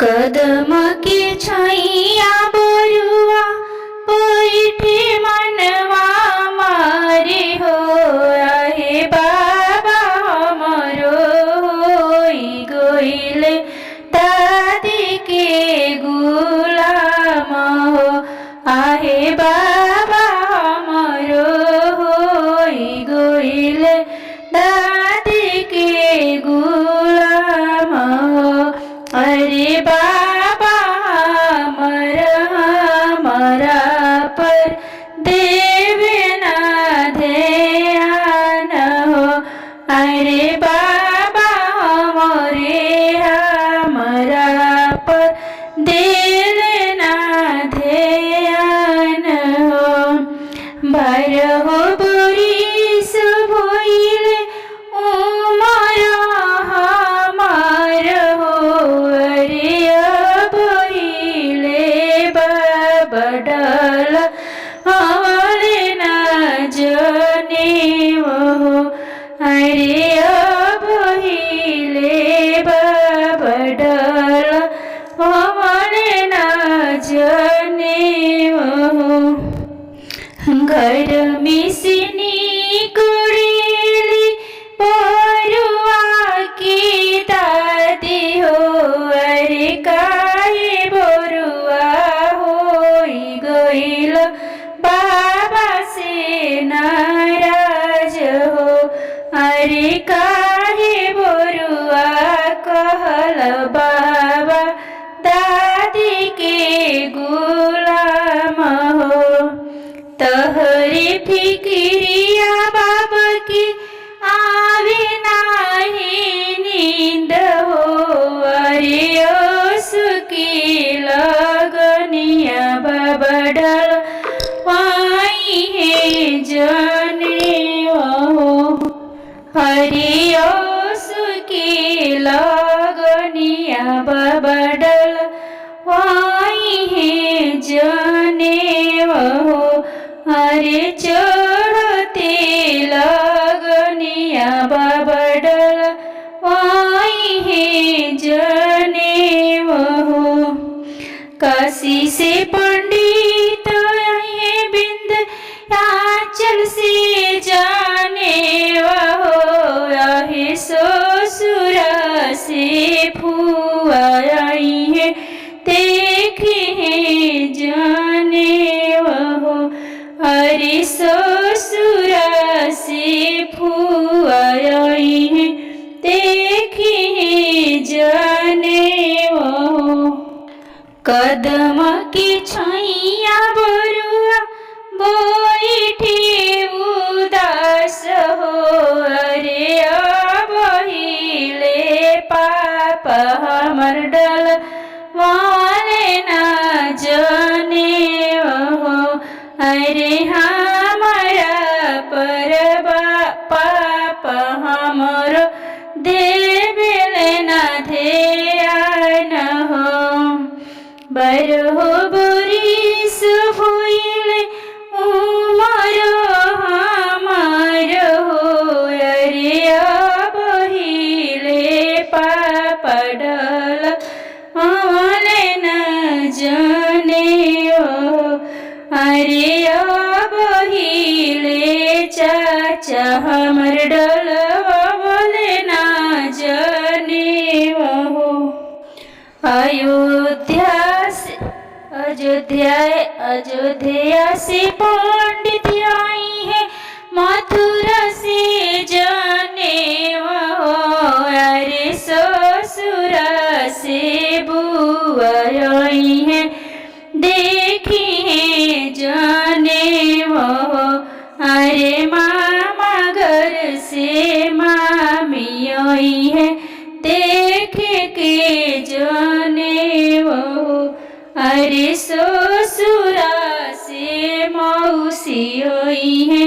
कदम के छैया बरुआ बैठे मनवा मारे हो आहे बाबा हमरो होई गइल दादी के गुलाम हो आहे बाबा हमरो होई गइल दादी के गुलाम हो। अरे बाबा हमारा पर देवे ना ध्यान हो। अरे बाबा हमारा पर देवे ना ध्यान हो। बारहो बरिस भइले उमर हमार हो। अरे बहिले बडल हवले न जने हो। अरे बहिले बडल हवले न जने हो। घर मिसनी कुड़ेली परुआ की दादी हो। अरे काहे बरुआ होई गइल बाबा से नाराज हो। अरे काहे बरुआ कहल बाबा दादी के गुलाम हो। तहरे फिक्रिया बाबा की आवे नाही नींद हो। अरे उसकी लगनिया बबडल वाई है जने हो। अरे उसकी लगनिया बबडल वाई है जने हो। अरे चढ़ते लगनिया बबडल वाई है जने हो। काशी से पंडित आए बिंद आंचल से जाने हो। आहे ससुर से फुआ आई है देखे हैं जाने हो। अरे ससुर से फुआ आई है देखे हैं जाने हो। कदम की छैया बरुआ बैठे उदास हो। अरे बहिले पाप हमर डल वाले न जने हो। अरे हमारा पर पाप हमरो देवेले न ध्यान हो। बरहो बरिस भइले उमर हमार हो। अरे बहिले पाप डल हवले न जने हो। अरे बहिले चाचा हमर डल हवले न जने हो। अयोध्या से पंडित आई है मथुरा से जाने हो। अरे ससुर से बुआ आई है देखी है जाने हो। अरे मामा घर से मामी आई है देखे के जाने हो। अरे ससुर से मौसी आई है